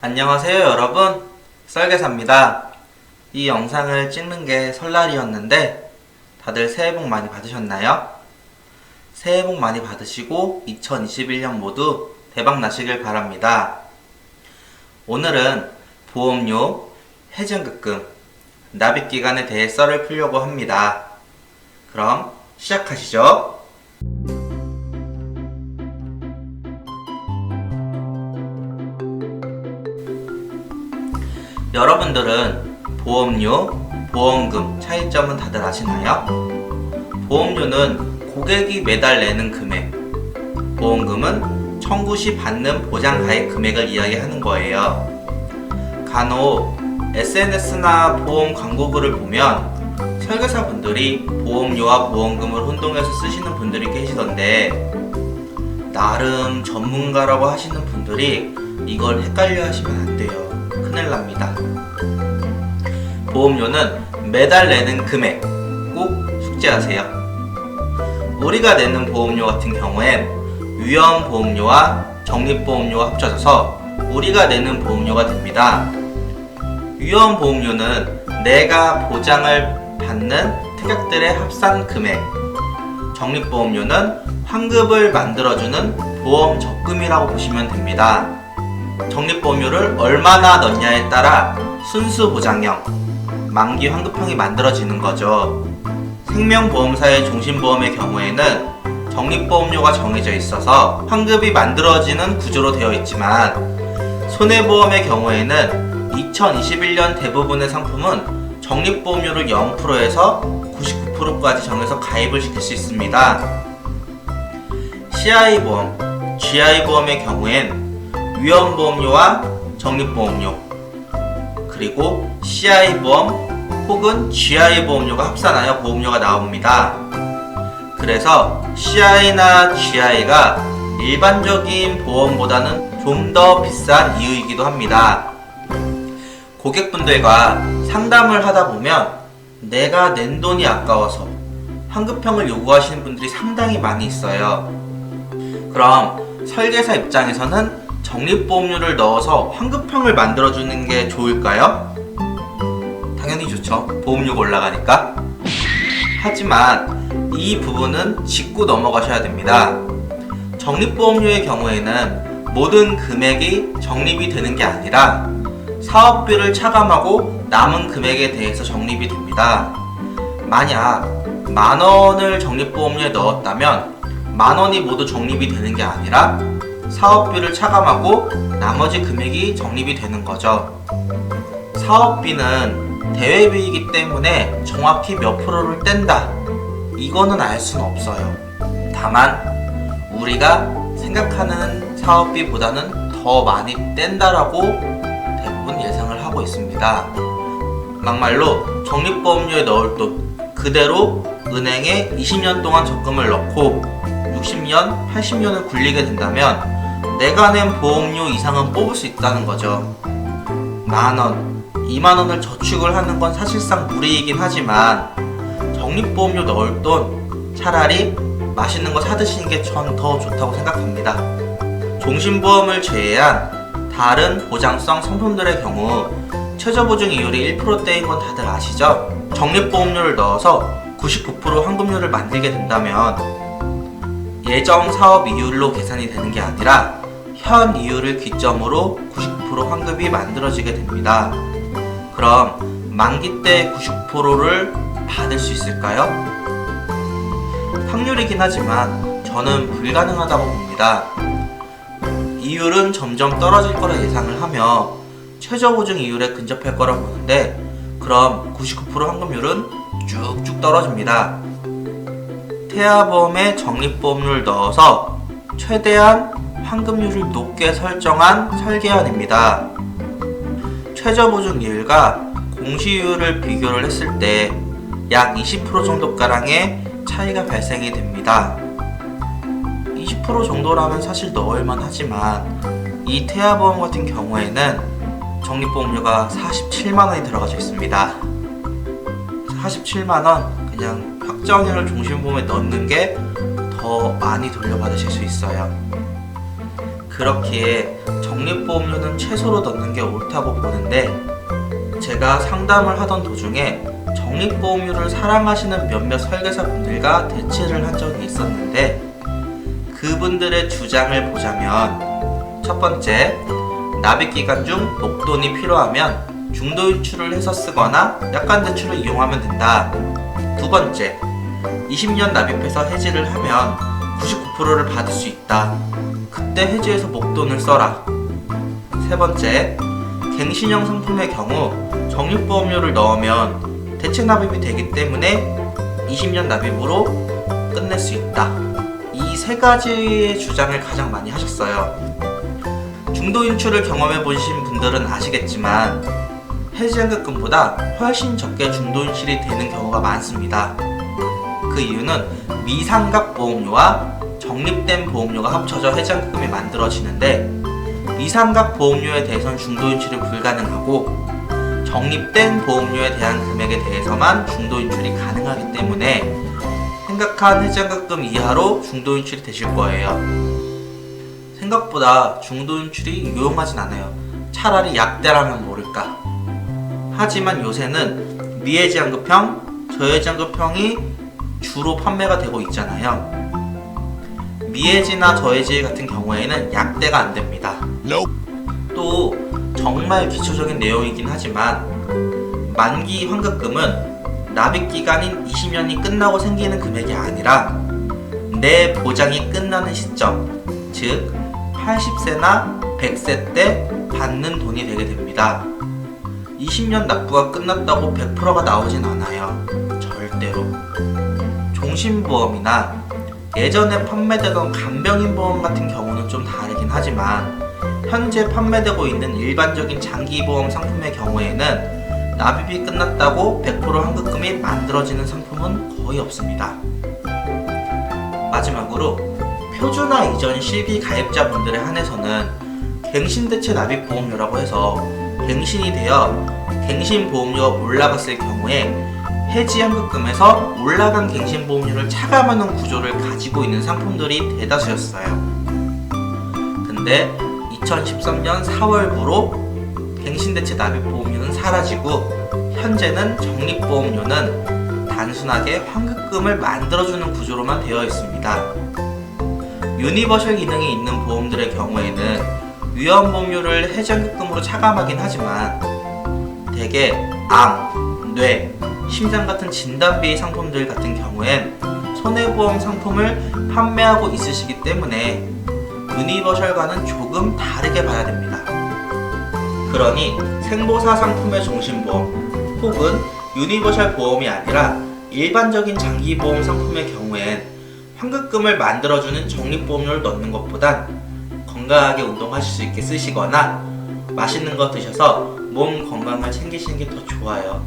안녕하세요 여러분, 썰개사입니다. 이 영상을 찍는 게 설날이었는데 다들 새해 복 많이 받으셨나요? 새해 복 많이 받으시고 2021년 모두 대박 나시길 바랍니다. 오늘은 보험료, 해증급금, 납입기간에 대해 썰을 풀려고 합니다. 그럼 시작하시죠. 여러분들은 보험료, 보험금 차이점은 다들 아시나요? 보험료는 고객이 매달 내는 금액, 보험금은 청구 시 받는 보장가액 금액을 이야기하는 거예요. 간혹 SNS나 보험 광고글을 보면 설계사분들이 보험료와 보험금을 혼동해서 쓰시는 분들이 계시던데, 나름 전문가라고 하시는 분들이 이걸 헷갈려 하시면 안 돼요. 큰일 납니다. 보험료는 매달 내는 금액 꼭 숙지하세요. 우리가 내는 보험료 같은 경우엔 위험보험료와 적립보험료가 합쳐져서 우리가 내는 보험료가 됩니다. 위험보험료는 내가 보장을 받는 특약들의 합산 금액, 적립보험료는 환급을 만들어주는 보험 적금이라고 보시면 됩니다. 적립보험료를 얼마나 넣냐에 따라 순수보장형, 만기 환급형이 만들어지는 거죠. 생명보험사의 종신보험의 경우에는 적립보험료가 정해져 있어서 환급이 만들어지는 구조로 되어 있지만, 손해보험의 경우에는 2021년 대부분의 상품은 적립보험료를 0%에서 99%까지 정해서 가입을 시킬 수 있습니다. CI보험, GI보험의 경우엔 위험보험료와 적립보험료, 그리고 CI보험 혹은 GI보험료가 합산하여 보험료가 나옵니다. 그래서 CI나 GI가 일반적인 보험보다는 좀 더 비싼 이유이기도 합니다. 고객분들과 상담을 하다 보면 내가 낸 돈이 아까워서 환급형을 요구하시는 분들이 상당히 많이 있어요. 그럼 설계사 입장에서는 적립보험료를 넣어서 환급형을 만들어주는 게 좋을까요? 당연히 좋죠. 보험료가 올라가니까. 하지만 이 부분은 짚고 넘어가셔야 됩니다. 적립보험료의 경우에는 모든 금액이 적립이 되는 게 아니라 사업비를 차감하고 남은 금액에 대해서 적립이 됩니다. 만약 만원을 적립보험료에 넣었다면 만원이 모두 적립이 되는 게 아니라 사업비를 차감하고 나머지 금액이 적립이 되는 거죠. 사업비는 대외비이기 때문에 정확히 몇 프로를 뗀다, 이거는 알 수는 없어요. 다만 우리가 생각하는 사업비보다는 더 많이 뗀다라고 대부분 예상을 하고 있습니다. 막말로 적립보험료에 넣을 돈 그대로 은행에 20년 동안 적금을 넣고 60년, 80년을 굴리게 된다면 내가 낸 보험료 이상은 뽑을 수 있다는 거죠. 만원, 2만원을 저축을 하는 건 사실상 무리이긴 하지만 적립보험료 넣을 돈 차라리 맛있는 거 사드시는 게 전 더 좋다고 생각합니다. 종신보험을 제외한 다른 보장성 상품들의 경우 최저보증 이율이 1%대인 건 다들 아시죠? 적립보험료를 넣어서 99% 환급률을 만들게 된다면 예정 사업 이율로 계산이 되는 게 아니라 현 이율을 기점으로 99% 환급이 만들어지게 됩니다. 그럼 만기 때 99%를 받을 수 있을까요? 확률이긴 하지만 저는 불가능하다고 봅니다. 이율은 점점 떨어질 거라 예상을 하며 최저보증 이율에 근접할 거라 보는데, 그럼 99% 환급률은 쭉쭉 떨어집니다. 태아보험에 적립보험료를 넣어서 최대한 환급률을 높게 설정한 설계안입니다. 최저보증 이율과 공시이율을 비교를 했을 때 약 20% 정도가량의 차이가 발생이 됩니다. 20% 정도라면 사실 넣을만 하지만 이 태아보험 같은 경우에는 적립보험료가 47만원이 들어가져 있습니다. 47만원 그냥 확정형을 종신보험에 넣는 게 더 많이 돌려받으실 수 있어요. 그렇기에 적립보험료는 최소로 넣는 게 옳다고 보는데, 제가 상담을 하던 도중에 적립보험료를 사랑하시는 몇몇 설계사분들과 대치를 한 적이 있었는데, 그분들의 주장을 보자면, 첫 번째, 납입기간 중 목돈이 필요하면 중도인출을 해서 쓰거나 약관대출을 이용하면 된다. 두 번째, 20년 납입해서 해지를 하면 99%를 받을 수 있다. 그때 해지해서 목돈을 써라. 세 번째, 갱신형 상품의 경우 적립보험료를 넣으면 대체 납입이 되기 때문에 20년 납입으로 끝낼 수 있다. 이 세 가지의 주장을 가장 많이 하셨어요. 중도인출을 경험해 보신 분들은 아시겠지만 해지연금보다 훨씬 적게 중도인출이 되는 경우가 많습니다. 그 이유는 미상각 보험료와 적립된 보험료가 합쳐져 해지연금이 만들어지는데, 미상각 보험료에 대해서는 중도인출이 불가능하고 적립된 보험료에 대한 금액에 대해서만 중도인출이 가능하기 때문에 생각한 해지연금 이하로 중도인출이 되실 거예요. 생각보다 중도인출이 유용하진 않아요. 차라리 약대라면 모를까. 하지만 요새는 미해지연금형, 저해지연금형이 주로 판매가 되고 있잖아요. 미해지,나 저해지 같은 경우에는 약대가 안 됩니다. 또 정말 기초적인 내용이긴 하지만 만기 환급금은 납입기간인 20년이 끝나고 생기는 금액이 아니라 내 보장이 끝나는 시점, 즉 80세나 100세 때 받는 돈이 되게 됩니다. 20년 납부가 끝났다고 100%가 나오진 않아요. 절대로. 종신보험이나 예전에 판매되던 간병인보험 같은 경우는 좀 다르긴 하지만 현재 판매되고 있는 일반적인 장기보험 상품의 경우에는 납입이 끝났다고 100% 환급금이 만들어지는 상품은 거의 없습니다. 마지막으로 표준화 이전 실비 가입자분들에 한해서는 갱신대체 납입보험료라고 해서 갱신이 되어 갱신보험료가 올라갔을 경우에 해지연금에서 올라간 갱신보험료를 차감하는 구조를 가지고 있는 상품들이 대다수였어요. 근데 2013년 4월부로 갱신대체 납입보험료는 사라지고 현재는 적립보험료는 단순하게 환급금을 만들어주는 구조로만 되어 있습니다. 유니버셜 기능이 있는 보험들의 경우에는 위험보험료를 해지연금으로 차감하긴 하지만 대개 암, 뇌, 심장 같은 진단비 상품들 같은 경우엔 손해보험 상품을 판매하고 있으시기 때문에 유니버셜과는 조금 다르게 봐야 됩니다. 그러니 생보사 상품의 종신보험 혹은 유니버셜 보험이 아니라 일반적인 장기보험 상품의 경우엔 환급금을 만들어주는 적립보험료를 넣는 것보단 건강하게 운동하실 수 있게 쓰시거나 맛있는 거 드셔서 몸 건강을 챙기시는 게 더 좋아요.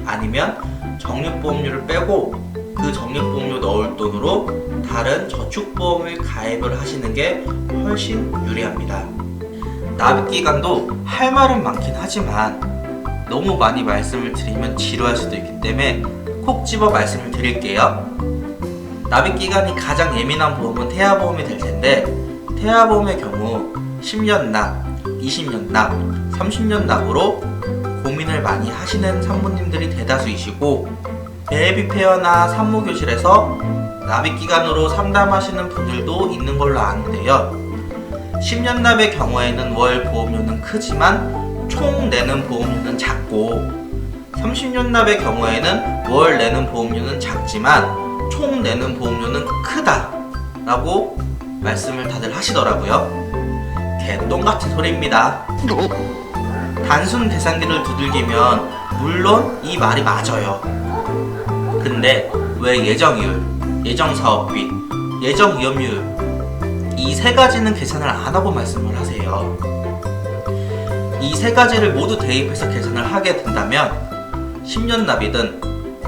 아니면 적립보험료를 빼고 그 적립보험료 넣을 돈으로 다른 저축보험을 가입을 하시는 게 훨씬 유리합니다. 납입기간도 할 말은 많긴 하지만 너무 많이 말씀을 드리면 지루할 수도 있기 때문에 콕 집어 말씀을 드릴게요. 납입기간이 가장 예민한 보험은 태아보험이 될 텐데, 태아보험의 경우 10년 납, 20년 납, 30년 납으로 고민을 많이 하시는 산모님들이 대다수이시고, 베이비 페어나 산모교실에서 납입기간으로 상담하시는 분들도 있는 걸로 아는데요. 10년 납의 경우에는 월 보험료는 크지만 총 내는 보험료는 작고, 30년 납의 경우에는 월 내는 보험료는 작지만 총 내는 보험료는 크다 라고 말씀을 다들 하시더라고요. 개똥같은 소리입니다. 단순 계산기를 두들기면 물론 이 말이 맞아요. 근데 왜 예정이율, 예정사업비, 예정위험률 이 세 가지는 계산을 안 하고 말씀을 하세요? 이 세 가지를 모두 대입해서 계산을 하게 된다면 10년 납이든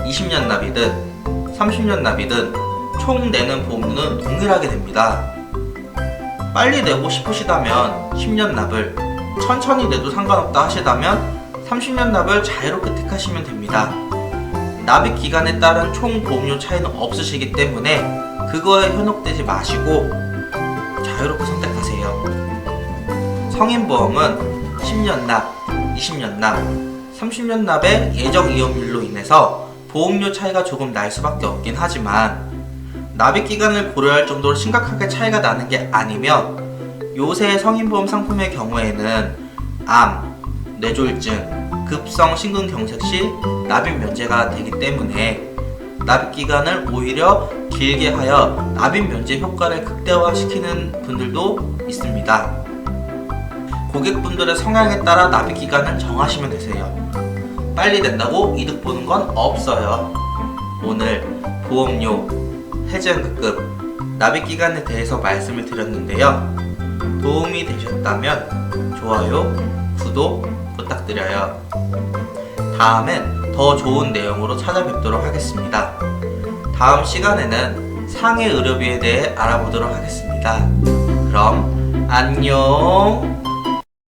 20년 납이든 30년 납이든 총 내는 보험료는 동일하게 됩니다. 빨리 내고 싶으시다면 10년 납을, 천천히 내도 상관없다 하시다면 30년 납을 자유롭게 택하시면 됩니다. 납입 기간에 따른 총 보험료 차이는 없으시기 때문에 그거에 현혹되지 마시고 자유롭게 선택하세요. 성인보험은 10년 납, 20년 납, 30년 납의 예정 이용률로 인해서 보험료 차이가 조금 날 수밖에 없긴 하지만 납입 기간을 고려할 정도로 심각하게 차이가 나는 게 아니면 요새 성인보험 상품의 경우에는 암, 뇌졸중, 급성 심근경색 시 납입 면제가 되기 때문에 납입 기간을 오히려 길게 하여 납입 면제 효과를 극대화시키는 분들도 있습니다. 고객분들의 성향에 따라 납입 기간을 정하시면 되세요. 빨리 낸다고 이득 보는 건 없어요. 오늘 보험료, 해지연금급, 납입 기간에 대해서 말씀을 드렸는데요. 도움이 되셨다면 좋아요, 구독 부탁드려요. 다음엔 더 좋은 내용으로 찾아뵙도록 하겠습니다. 다음 시간에는 상해 의료비에 대해 알아보도록 하겠습니다. 그럼 안녕.